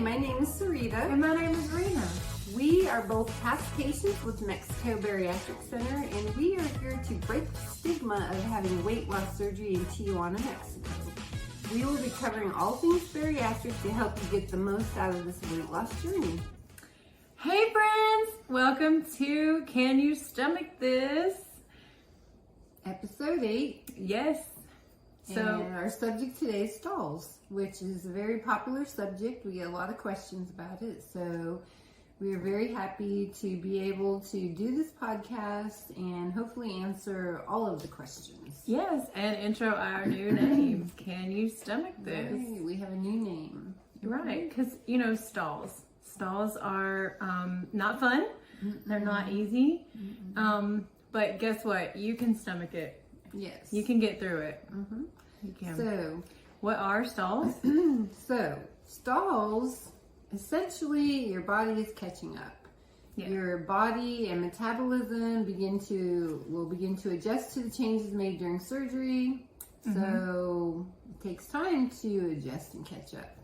Hi, my name is Sarita. And my name is Rena. We are both past patients with Mexico Bariatric Center, and we are here to break the stigma of having weight loss surgery in Tijuana, Mexico. We will be covering all things bariatric to help you get the most out of this weight loss journey. Hey friends, welcome to Can You Stomach This? Episode 8. Yes. And our subject today is stalls, which is a very popular subject. We get a lot of questions about it. So we are very happy to be able to do this podcast and hopefully answer all of the questions. Yes, and intro our new name. Can you stomach this? Right, we have a new name. Right, because stalls. Stalls are not fun. They're not easy. But guess what? You can stomach it. Yes. You can get through it. You can. So, what are stalls? Stalls, essentially your body is catching up. Yeah. Your body and metabolism will begin to adjust to the changes made during surgery. So it takes time to adjust and catch up.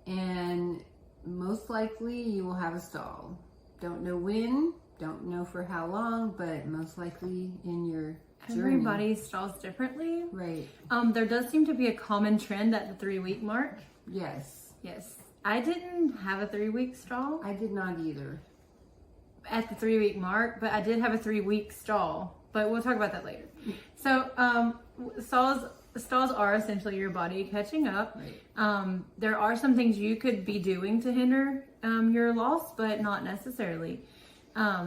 And most likely you will have a stall. Don't know when, don't know for how long, but most likely in your journey. Everybody stalls differently. Right. There does seem to be a common trend at the 3-week mark. Yes. Yes. I didn't have a 3-week stall I did not either. at the 3-week mark, but I did have a 3-week stall. But we'll talk about that later. So, stalls are essentially your body catching up. Right. There are some things you could be doing to hinder your loss, but not necessarily.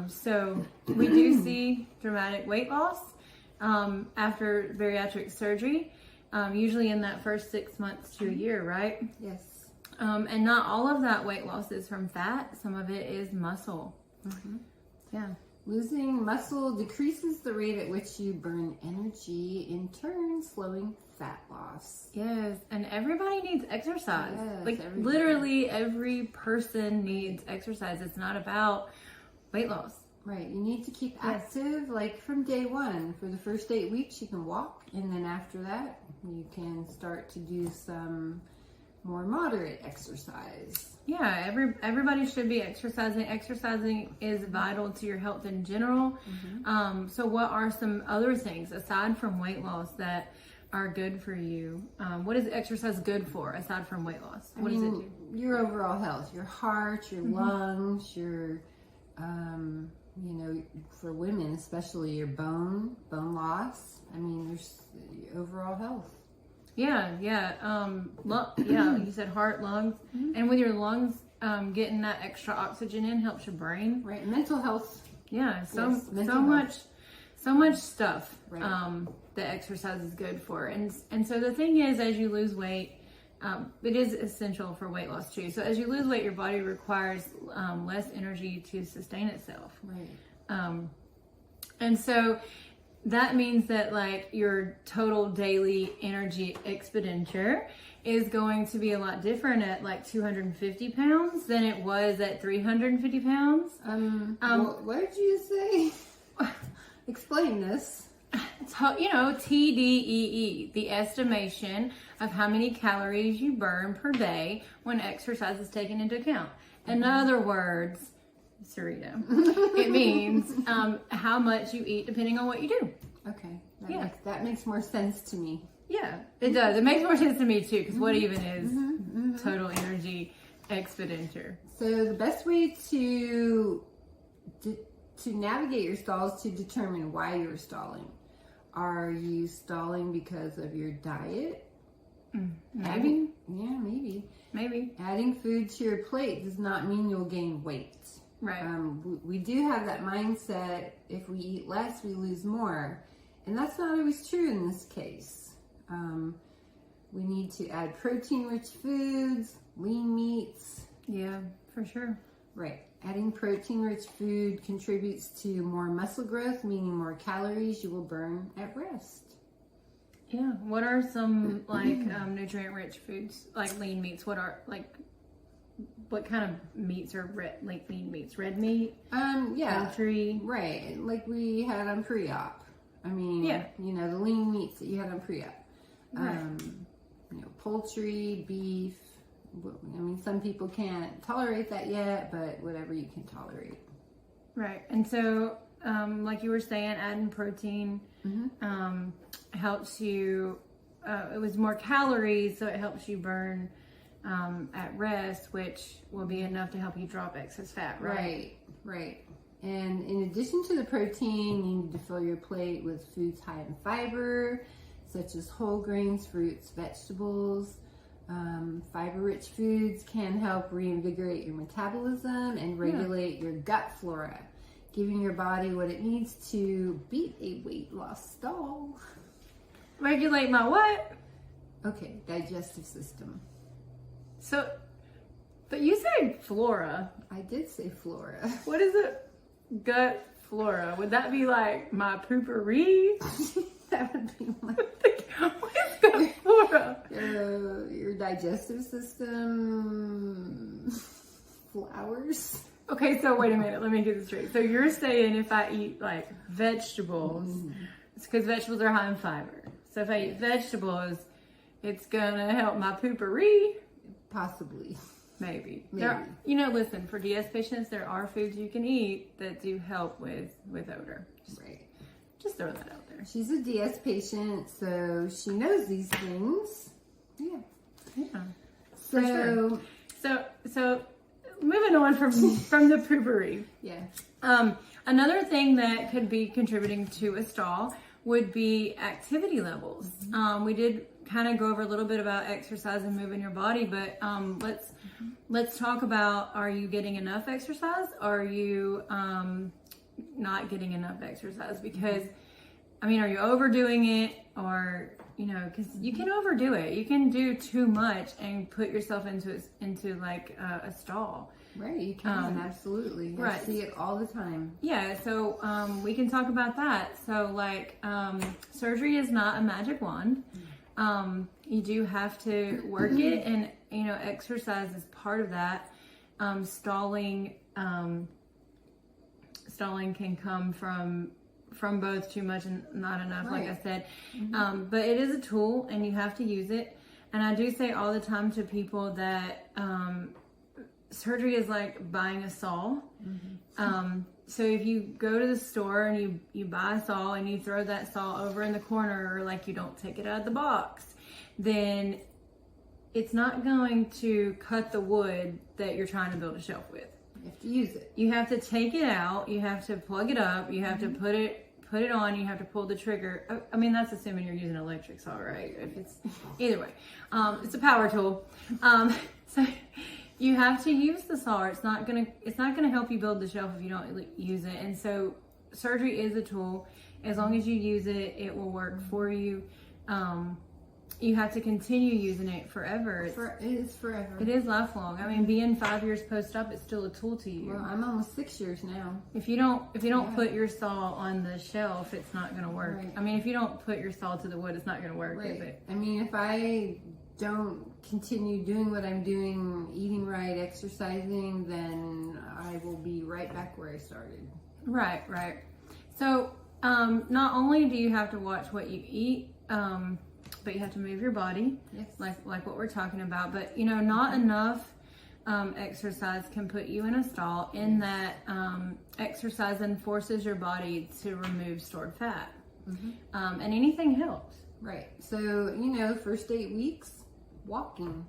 So we do see dramatic weight loss after bariatric surgery, usually in that first 6 months to a year, right? Yes. And not all of that weight loss is from fat. Some of it is muscle. Yeah. Losing muscle decreases the rate at which you burn energy, in turn slowing fat loss. Yes, and everybody needs exercise. Yes, like everybody. literally every person needs exercise. It's not about weight loss. Right, you need to keep active like from day one. For the first 8 weeks you can walk, and then after that you can start to do some more moderate exercise. Yeah, everybody should be exercising. Exercising is vital to your health in general. So what are some other things aside from weight loss that are good for you? What is exercise good for aside from weight loss? What does it do? Your overall health, your heart, your lungs, your for women especially, your bone loss. I mean, there's your overall health. Yeah. You said heart, lungs, and with your lungs, getting that extra oxygen in helps your brain. Right, mental health. Yeah, so much stuff that exercise is good for, and so the thing is, as you lose weight, it is essential for weight loss too. So as you lose weight, your body requires less energy to sustain itself. Right. And so that means that like your total daily energy expenditure is going to be a lot different at like 250 pounds than it was at 350 pounds. What did you say? Explain this. TDEE, the estimation of how many calories you burn per day when exercise is taken into account. In other words, Sarita, it means how much you eat depending on what you do. Okay, that makes more sense to me. Yeah, it does. It makes more sense to me too, because what even is total energy expenditure? So the best way to navigate your stalls to determine why you're stalling. Are you stalling because of your diet? Maybe. Maybe. Adding food to your plate does not mean you'll gain weight. Right. We do have that mindset, if we eat less, we lose more. And that's not always true in this case. We need to add protein-rich foods, lean meats. Yeah, for sure. Right. Adding protein-rich food contributes to more muscle growth, meaning more calories you will burn at rest. Yeah. What are some like nutrient-rich foods, like lean meats? What kind of meats are like lean meats? Red meat? Poultry? Right. Like we had on pre-op. I mean, the lean meats that you had on pre-op. Right. Poultry, beef, I mean, some people can't tolerate that yet, but whatever you can tolerate. Right. And so, like you were saying, adding protein helps you, it was more calories, so it helps you burn at rest, which will be enough to help you drop excess fat, right? Right. And in addition to the protein, you need to fill your plate with foods high in fiber, such as whole grains, fruits, vegetables. Fiber-rich foods can help reinvigorate your metabolism and regulate your gut flora, giving your body what it needs to beat a weight loss stall. Regulate my what? Okay, digestive system. So, but you said flora. I did say flora. What is it? Gut flora. Would that be like my poopery? That would be my... What is gut flora? Your digestive system, flowers. Okay, so wait a minute. Let me get this straight. So you're saying if I eat like vegetables, it's because vegetables are high in fiber. So if I eat vegetables, it's gonna help my poopery. Possibly. Maybe. Listen, for DS patients, there are foods you can eat that do help with odor. Just throw that out there. She's a DS patient, so she knows these things. Yeah. So moving on from the poopery. Yeah. Another thing that could be contributing to a stall would be activity levels. We did kind of go over a little bit about exercise and moving your body, but let's talk about, are you getting enough exercise? Are you not getting enough exercise? Because, I mean, are you overdoing it? Or, because you can overdo it. You can do too much and put yourself into like a stall. Right, you can, absolutely. I see it all the time. Yeah, so we can talk about that. So, like, surgery is not a magic wand. You do have to work it, and, exercise is part of that. Stalling can come from both too much and not enough, like I said. But it is a tool, and you have to use it. And I do say all the time to people that surgery is like buying a saw. So if you go to the store and you buy a saw and you throw that saw over in the corner, or like you don't take it out of the box, then it's not going to cut the wood that you're trying to build a shelf with. You have to use it. You have to take it out. You have to plug it up. You have to put it on. You have to pull the trigger. I mean, that's assuming you're using an electric saw, right? If it's either way, it's a power tool. So you have to use the saw. It's not gonna help you build the shelf if you don't use it. And so surgery is a tool. As long as you use it, it will work for you. You have to continue using it forever. It is forever. It is lifelong. I mean, being 5 years post-op, it's still a tool to you. Well, I'm almost 6 years now. If you don't put your saw on the shelf, it's not going to work. Right. I mean, if you don't put your saw to the wood, it's not going to work, is it? I mean, if I don't continue doing what I'm doing, eating right, exercising, then I will be right back where I started. Right. So, not only do you have to watch what you eat, but you have to move your body, like what we're talking about. But not enough exercise can put you in a stall. In that exercise then forces your body to remove stored fat, and anything helps. Right. So first 8 weeks, walking.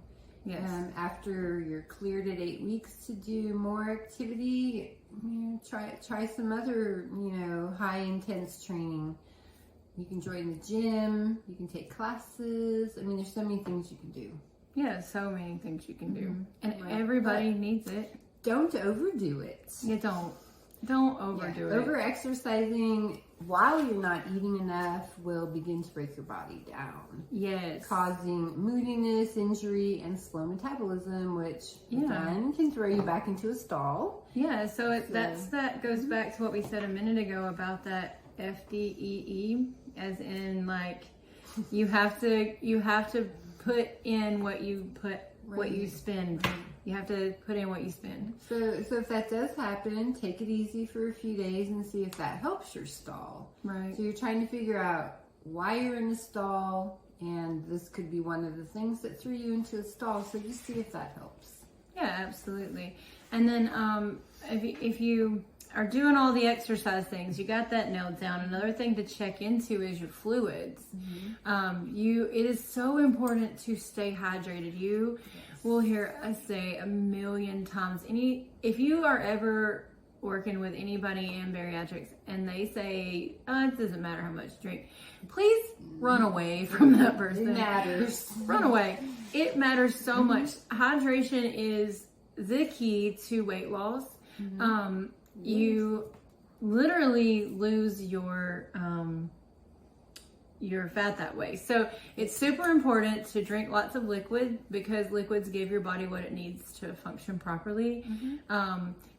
Yes. After you're cleared at 8 weeks to do more activity, try some other high intense training. You can join the gym, you can take classes. I mean, there's so many things you can do. Yeah, so many things you can do. And everybody needs it. Don't overdo it. You don't overdo it. Over exercising while you're not eating enough will begin to break your body down. Yes. Causing moodiness, injury, and slow metabolism, which again can throw you back into a stall. Yeah, so that goes back to what we said a minute ago about that FDEE, as in like you have to put in what you spend. You have to put in what you spend. So if that does happen, take it easy for a few days and see if that helps your stall. Right. So you're trying to figure out why you're in the stall And this could be one of the things that threw you into a stall. So just see if that helps. Yeah, absolutely. And then if you are doing all the exercise things, you got that nailed down. Another thing to check into is your fluids. It is so important to stay hydrated. You will hear us say a million times, if you are ever working with anybody in bariatrics and they say, it doesn't matter how much you drink, please run away from that person. It matters. Run away. It matters so much. Hydration is the key to weight loss. You literally lose your fat that way. So it's super important to drink lots of liquid because liquids give your body what it needs to function properly.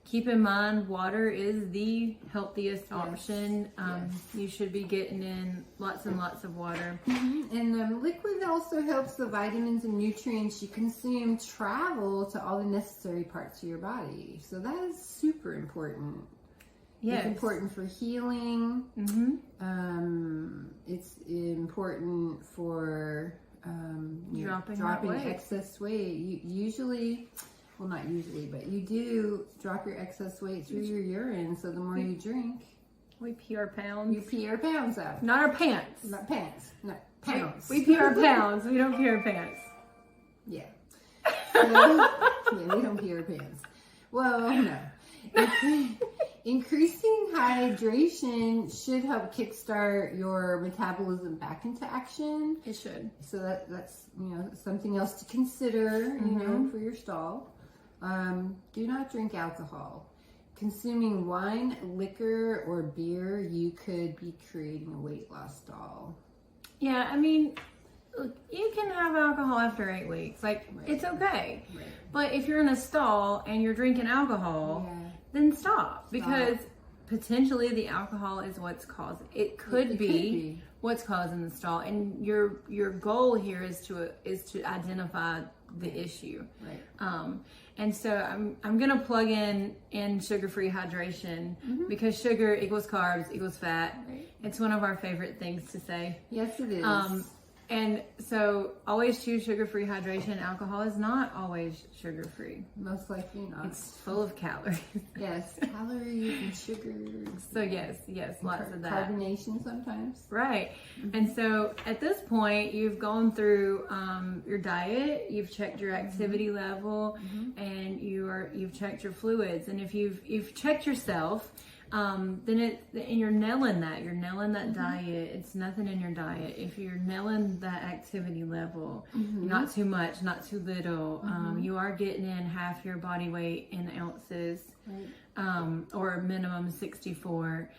Keep in mind, water is the healthiest option. You should be getting in lots and lots of water. And liquid also helps the vitamins and nutrients you consume travel to all the necessary parts of your body. So that is super important. It's important for healing. It's important for dropping excess weight. Not usually, but you do drop your excess weight through your urine. So the more you drink, we pee our pounds. You pee our pounds out. Not our pants. Not pants. No, pounds. We pee our pounds. We don't pee our pants. Yeah. So, we don't pee our pants. Well, no. Increasing hydration should help kickstart your metabolism back into action. It should. So that's something else to consider, for your stall. Do not drink alcohol. Consuming wine, liquor, or beer, you could be creating a weight loss stall. Yeah, I mean, look, you can have alcohol after 8 weeks. It's okay. Right. But if you're in a stall and you're drinking alcohol, then stop. Because potentially the alcohol is what's causing it. Could be what's causing the stall. And your goal here is to identify the issue. Right. And so I'm gonna plug in sugar-free hydration because sugar equals carbs equals fat. Right. It's one of our favorite things to say. Yes, it is. And so always choose sugar-free hydration. Alcohol is not always sugar-free. Most likely not. It's full of calories. Yes, calories and sugars. So yes, lots of that. Carbonation sometimes. Right. And so at this point, you've gone through your diet, you've checked your activity level, and you've checked your fluids. And if you've checked yourself, then you're nailing that. You're nailing that diet. It's nothing in your diet. If you're nailing that activity level, not too much, not too little, you are getting in half your body weight in ounces, or a minimum 64,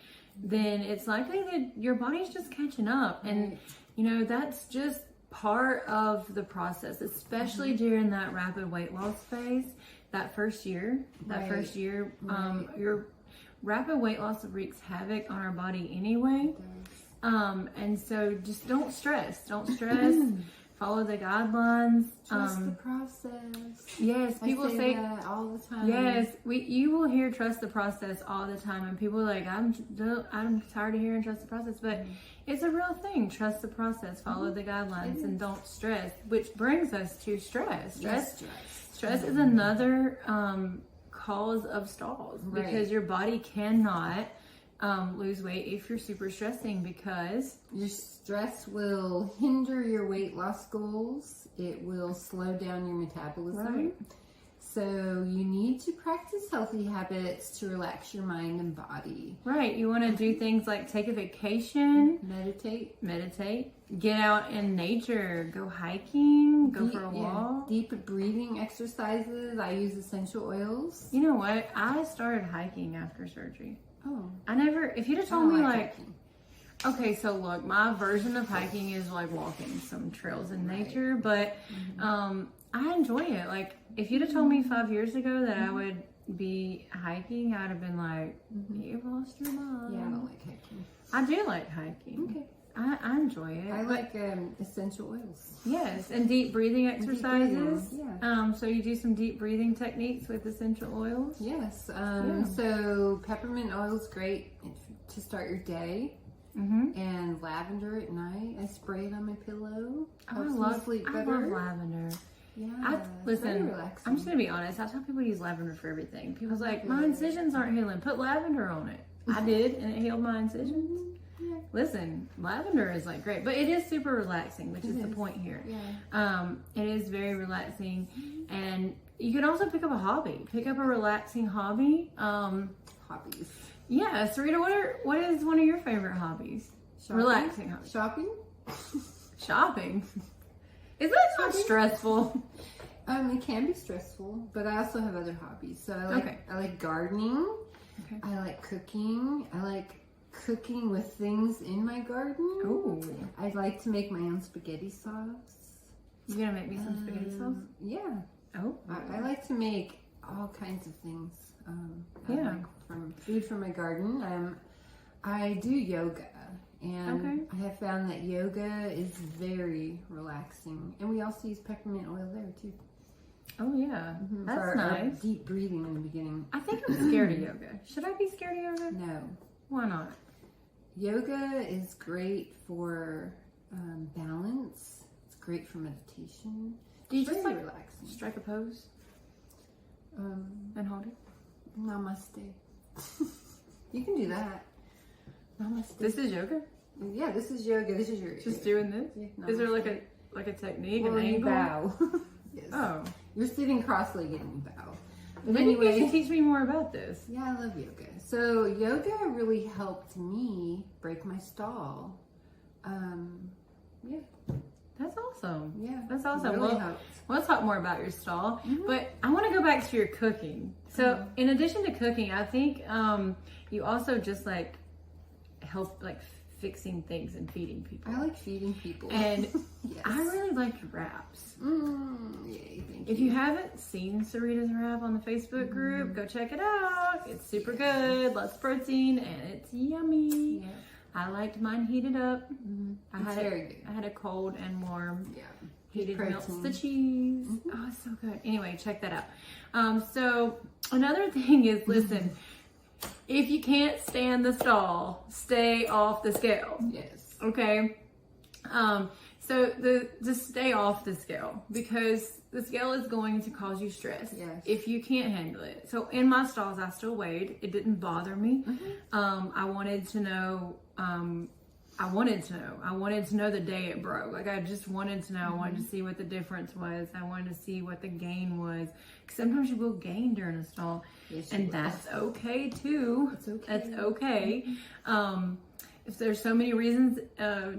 then it's likely that your body's just catching up. And, that's just part of the process, especially during that rapid weight loss phase, that first year, your rapid weight loss wreaks havoc on our body anyway. And so just don't stress. Follow the guidelines. Trust the process. Yes, people say that all the time. Yes, you will hear trust the process all the time, and people are like, I'm tired of hearing trust the process, but it's a real thing. Trust the process. Follow the guidelines, and don't stress. Which brings us to stress. Stress is another cause of stalls because your body cannot lose weight if you're super stressing, because your stress will hinder your weight loss goals. It will slow down your metabolism. So you need to practice healthy habits to relax your mind and body. You want to do things like take a vacation, meditate, get out in nature, go hiking, go for a walk. Deep breathing exercises. I use essential oils. You know what? I started hiking after surgery. Oh. if you'd have told me hiking. Okay, so look, my version of hiking is like walking some trails in nature, but I enjoy it. If you'd have told me 5 years ago that I would be hiking, I'd have been like, you've lost your mind. Yeah, I don't like hiking. I do like hiking. Okay. I enjoy it. I like essential oils. Yes, and deep breathing exercises. Yeah. So you do some deep breathing techniques with essential oils? Yes. So peppermint oil is great to start your day. and lavender at night. I spray it on my pillow. Sleep I better. love lavender. Yeah, Listen, very relaxing. I'm just gonna be honest. I tell people use lavender for everything. People's like, Okay. my incisions aren't healing. Put lavender on it. I did, and it healed my incisions. Yeah. Listen, lavender is like great, but it is super relaxing, which is the point here. Yeah. It is very relaxing, and you can also pick up a hobby. Pick up a relaxing hobby. Hobbies. Yeah, Sarita, what is one of your favorite hobbies? Shopping? Relaxing hobbies. Shopping. Shopping. Is that not stressful? It can be stressful, but I also have other hobbies. So I like gardening. Okay. I like cooking. I like cooking with things in my garden. Ooh. I like to make my own spaghetti sauce. You gonna make me some spaghetti sauce? Yeah. Oh. I like to make all kinds of things. Yeah. From food from my garden. I do yoga. And I have found that yoga is very relaxing. And we also use peppermint oil there too. Oh yeah, that's for nice. Our deep breathing in the beginning. I think I'm scared of yoga. Should I be scared of yoga? No. Why not? Yoga is great for balance. It's great for meditation. Do you It's just very like relaxing. strike a pose and hold it? Namaste. You can do that. Namaste. This is yoga. Yeah, this is yoga. This is your Just doing this. Yeah, Is there namaste. like a technique, Well, an you angle? bow. Yes. Oh, You're sitting cross-legged and you bow. But maybe you anyway, should teach me more about this. yeah, I love yoga. So yoga really helped me break my stall. Yeah, That's awesome. yeah. That's awesome. Really Well, helped. we'll talk more about your stall, Mm-hmm. but I want to go back to your cooking. So, in addition to cooking, I think you also just like help like fixing things and feeding people. I like feeding people. And yes. I really like your wraps. Yay, thank If you haven't seen Sarita's wrap on the Facebook group, go check it out. It's super good, lots of protein, and it's yummy. Yeah. I liked mine heated up. It's very good. I had a cold and warm. Yeah. Heated Protein. melts the cheese. Oh, it's so good. Anyway, check that out. So another thing is, listen, if you can't stand the stall, stay off the scale. Yes. Okay. So just stay off the scale, because the scale is going to cause you stress Yes. if you can't handle it. So in my stalls, I still weighed. It didn't bother me. I wanted to know. I wanted to know the day it broke. Like, I just wanted to know. I wanted to see what the difference was. I wanted to see what the gain was. 'Cause sometimes you will gain during a stall, Yes, you and will. that's okay too. It's okay. That's okay. If there's so many reasons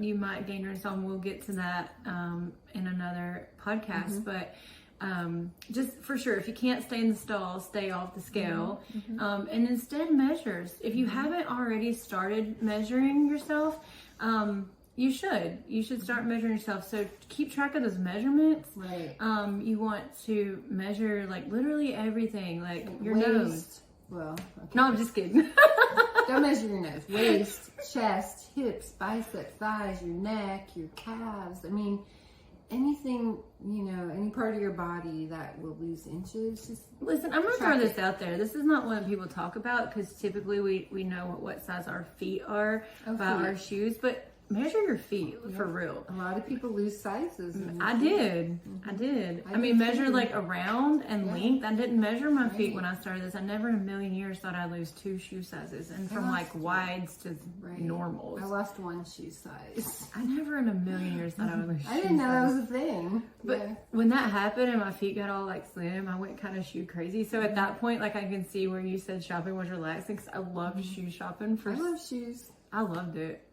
you might gain during a stall, and we'll get to that in another podcast. But just for sure, if you can't stay in the stall, stay off the scale, and instead measures. If you haven't already started measuring yourself, you should start measuring yourself. So keep track of those measurements. Right. You want to measure like literally everything, like your Waist. nose. Well, okay. No, I'm just kidding. Don't measure your nose. Waist, chest, hips, biceps, thighs, your neck, your calves. I mean, anything, any part of your body that will lose inches. Just Listen, I'm gonna track throw this it. out there. This is not what people talk about, because typically we know what size our feet are by feet. our shoes, but measure your feet for real. A lot of people lose sizes. in their I feet. did. I did. I I mean, did measure too. like around and Yeah. length. I didn't measure my feet Right. when I started this. I never in a million years thought I'd lose 2 shoe sizes, and from like lost- wides to Right. normals. I lost one shoe size. I never in a million years thought I would lose I shoe didn't know that size. was a thing. But Yeah. when that happened and my feet got all like slim, I went kind of shoe crazy. So at that point, like, I can see where you said shopping was relaxing, because I loved shoe shopping. I love shoes. I loved it.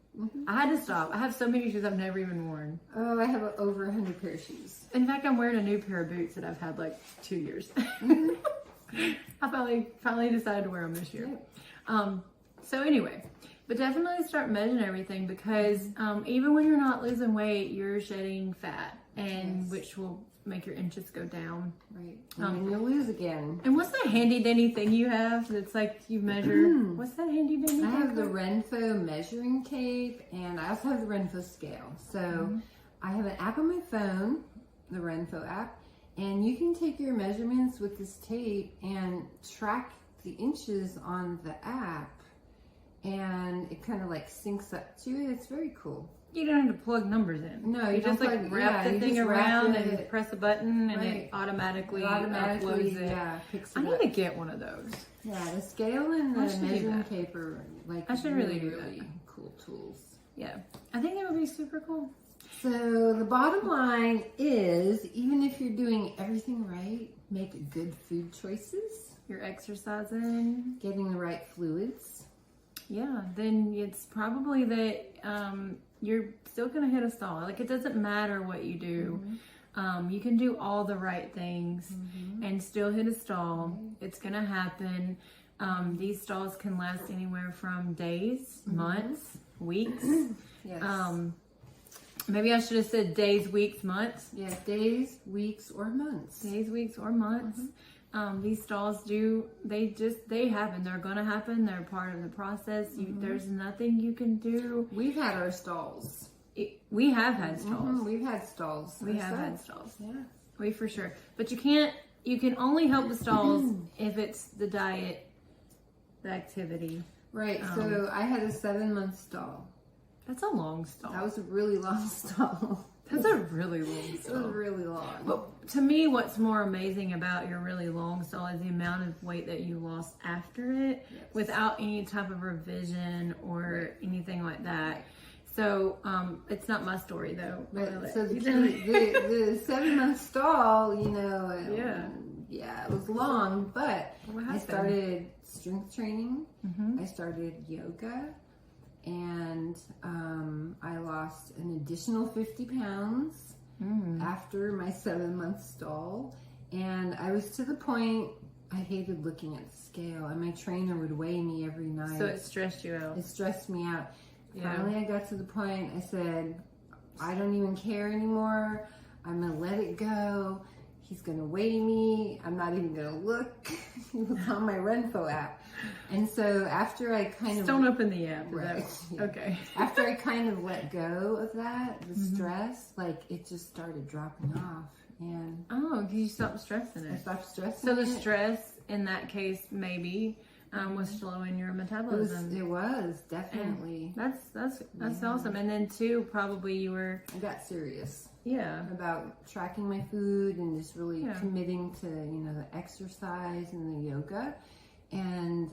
I had to stop. I have so many shoes I've never even worn. Oh, I have over 100 pair of shoes. In fact, I'm wearing a new pair of boots that I've had like 2 years. I finally decided to wear them this year. So anyway, but definitely start measuring everything, because even when you're not losing weight, you're shedding fat, and Yes. which will make your inches go down. Right. And then you'll lose again. And what's that handy dandy thing you have that's like you measure? What's that handy dandy I thing? have the called? Renpho measuring tape, and I also have the Renpho scale. So I have an app on my phone, the Renpho app, and you can take your measurements with this tape and track the inches on the app. and it kind of like syncs up to it. It's very cool. You don't have to plug numbers in. No, you just like wrap the thing around and press a button, and it automatically uploads it. Yeah, picks it I need up. to get one of those. Yeah, the scale and the measuring tape are like I should really do that. Cool tools. Yeah, I think that would be super cool. So the bottom line is, even if you're doing everything right, make good food choices. You're exercising, getting the right fluids. Yeah, then it's probably that you're still gonna hit a stall. Like, it doesn't matter what you do. You can do all the right things and still hit a stall. It's gonna happen. These stalls can last anywhere from days, months, weeks. Yes. Maybe I should have said days, weeks, months. Yeah, days, weeks, or months. Days, weeks, or months. These stalls they happen. They're gonna happen. They're part of the process. There's nothing you can do. We've had our stalls. We have had stalls. We've had stalls. We have had stalls. Yeah. We for sure. But you can only help the stalls if it's the diet, the activity. Right. So I had a 7-month stall. That's a long stall. That was a really long stall. That's a really long stall. It was really long. But to me, what's more amazing about your really long stall is the amount of weight that you lost after it without any type of revision or anything like that. So it's not my story though. So the 7-month stall, yeah, it was long, but I started strength training. I started yoga. And I lost an additional 50 pounds after my 7-month stall. And I was to the point, I hated looking at the scale. And my trainer would weigh me every night. So it stressed you out. It stressed me out. Yeah. Finally, I got to the point, I said, I don't even care anymore. I'm going to let it go. He's going to weigh me. I'm not even going to look. He was on my Renfo app. And so after I kind of... Don't open the app. Right. Yeah. Okay. After I kind of let go of that, the stress, like it just started dropping off. And you stopped stressing I it. stopped stressing So the it. stress in that case maybe was slowing your metabolism. It was definitely. And that's awesome. And then too, probably you were... I got serious. Yeah. About tracking my food and just really committing to, the exercise and the yoga. And,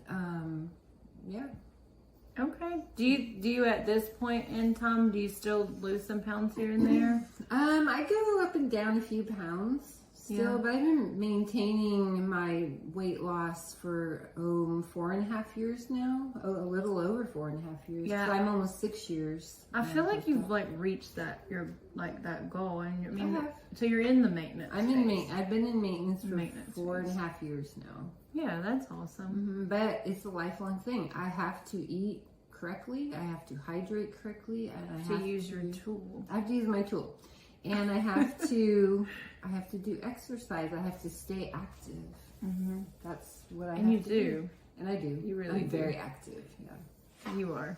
Okay. Do you at this point in time, do you still lose some pounds here and there? I go up and down a few pounds still, but I've been maintaining my weight loss for 4.5 years now. A little over 4.5 years. Yeah. So I'm almost 6 years. I feel like you've reached that that goal, and I have. So you're in the maintenance. I've been in maintenance for Maintenance 4.5 years now. Yeah, that's awesome. But it's a lifelong thing. I have to eat correctly. I have to hydrate correctly, and I have to use your tool. I have to use my tool, and I have to do exercise. I have to stay active. That's what I have to do. And I do. You really I'm do. very active. Yeah. You are.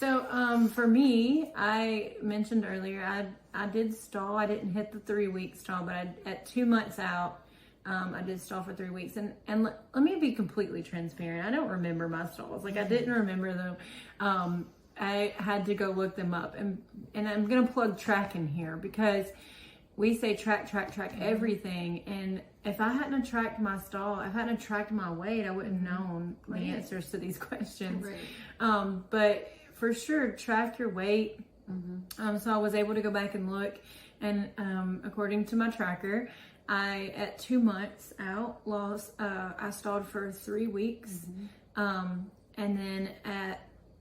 So for me, I mentioned earlier I did stall. I didn't hit the 3-week stall, but at 2 months out, I did stall for 3 weeks. And let me be completely transparent. I don't remember my stalls. I didn't remember them. I had to go look them up, and I'm gonna plug track in here because we say track everything. And if I hadn't tracked my stall, if I hadn't tracked my weight, I wouldn't have known the answers to these questions. Right. But for sure, track your weight. So I was able to go back and look, and according to my tracker, I at 2 months out lost. I stalled for 3 weeks, and then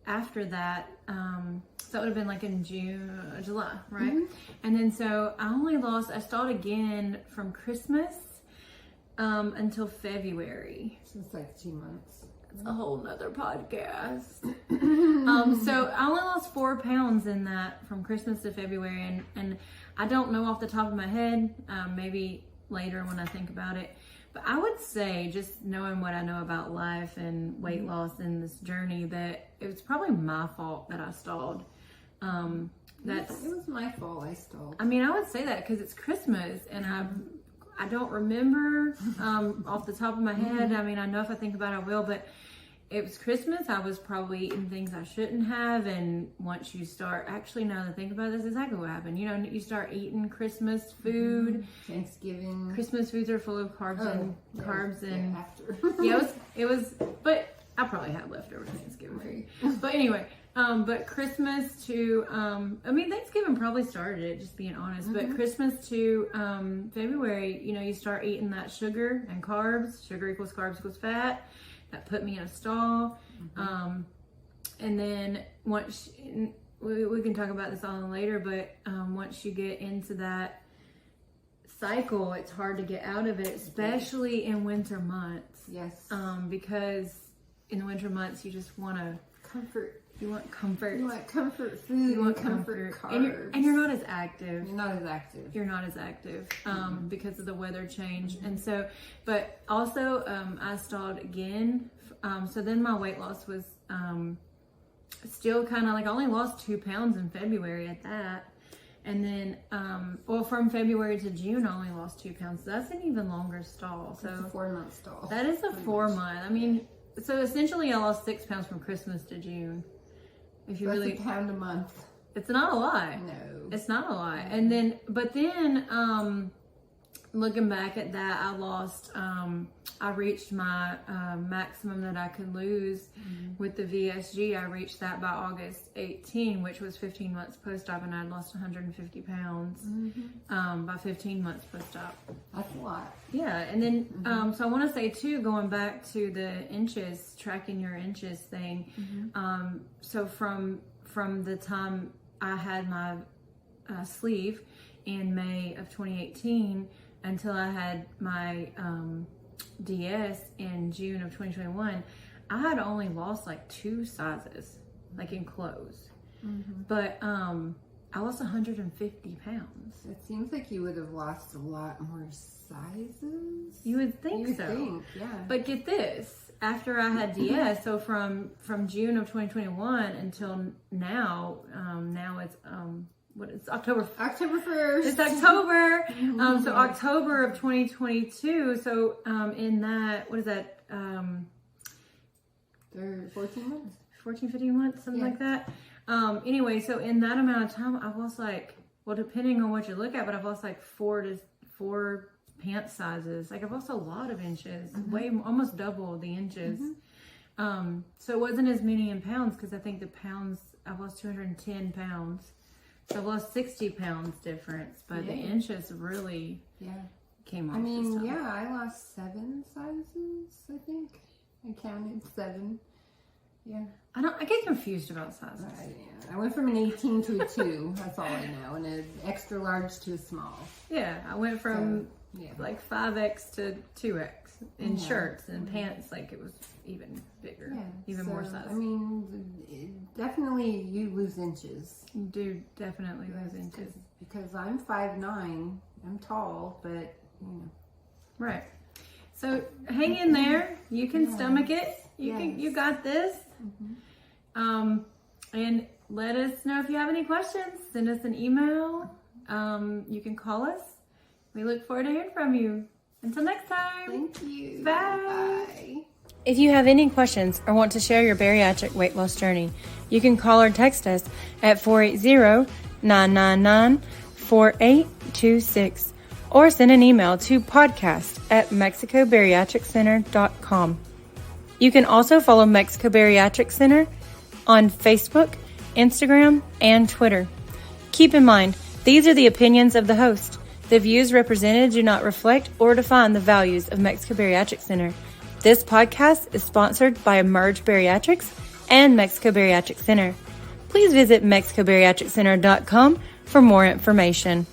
after that, so that would have been like in July, right? And then so I stalled again from Christmas until February. So it's like 2 months. It's a whole nother podcast. So I only lost 4 pounds in that from Christmas to February, and I don't know off the top of my head, maybe later when I think about it. But I would say, just knowing what I know about life and weight loss and this journey, that it was probably my fault that I stalled. It was my fault I stalled. I mean, I would say that because it's Christmas, and I don't remember off the top of my head. I mean, I know if I think about it, I will, but it was Christmas, I was probably eating things I shouldn't have. And once you start, actually, now that I think about this, exactly what happened. You know, you start eating Christmas food. Thanksgiving. Christmas foods are full of carbs and after. it was, but I probably had leftover Thanksgiving food. But anyway, but Christmas to, I mean, Thanksgiving probably started it, just being honest, but Christmas to February, you know, you start eating that sugar and carbs. Sugar equals carbs equals fat. That put me in a stall. And then once, we can talk about this all later, but once you get into that cycle, it's hard to get out of it, especially in winter months. Yes. Because in the winter months, you just want to comfort. You want comfort. You want comfort food. You want comfort carbs. And you're not as active. You're not as active. You're not as active because of the weather change. And so, but also I stalled again. So then my weight loss was still kind of like, I only lost 2 pounds in February at that. And then, from February to June, I only lost 2 pounds. So that's an even longer stall. So it's a 4-month stall. That is a 4-month. I mean, so essentially I lost 6 pounds from Christmas to June. If you That's really, a pound a month. It's not a lot. No. It's not a lot. And then, but then, looking back at that, I lost, I reached my maximum that I could lose with the VSG. I reached that by August 18, which was 15 months post-op, and I'd lost 150 pounds by 15 months post-op. That's a lot. Yeah, and then, so I want to say too, going back to the inches, tracking your inches thing. So from the time I had my sleeve in May of 2018 until I had my DS in June of 2021, I had only lost like 2 sizes, like in clothes. But I lost 150 pounds. It seems like you would have lost a lot more sizes. You would think so. Yeah. But get this, after I had DS, so from June of 2021 until now, now it's it's October. October 1st. It's October. So October of 2022. So in that, what is that? 14 months. 14, 15 months, something like that. Anyway, so in that amount of time, I've lost like, well, depending on what you look at, but I've lost like 4 pant sizes. Like I've lost a lot of inches, almost double the inches. So it wasn't as many in pounds, because I think the pounds, I've lost 210 pounds. So I've lost 60 pounds difference, but the inches really came off. I mean, I lost 7 sizes, I think. I counted 7. Yeah. I get confused about sizes. I went from an 18 to a 2. That's all I know. And an extra large to a small. Yeah. I went from like 5X to 2X in shirts and pants. Like it was even bigger, even more size. I mean, definitely you lose inches. You do definitely lose inches. Because I'm 5'9". I'm tall, but you know. Right. So hang in there. You can stomach it. You got this. And let us know if you have any questions. Send us an email. You can call us. We look forward to hearing from you. Until next time. Thank you. Bye. Bye. If you have any questions or want to share your bariatric weight loss journey, you can call or text us at 480-999-4826 or send an email to podcast@mexicobariatriccenter.com. You can also follow Mexico Bariatric Center on Facebook, Instagram, and Twitter. Keep in mind, these are the opinions of the host. The views represented do not reflect or define the values of Mexico Bariatric Center. This podcast is sponsored by Emerge Bariatrics and Mexico Bariatric Center. Please visit mexicobariatriccenter.com for more information.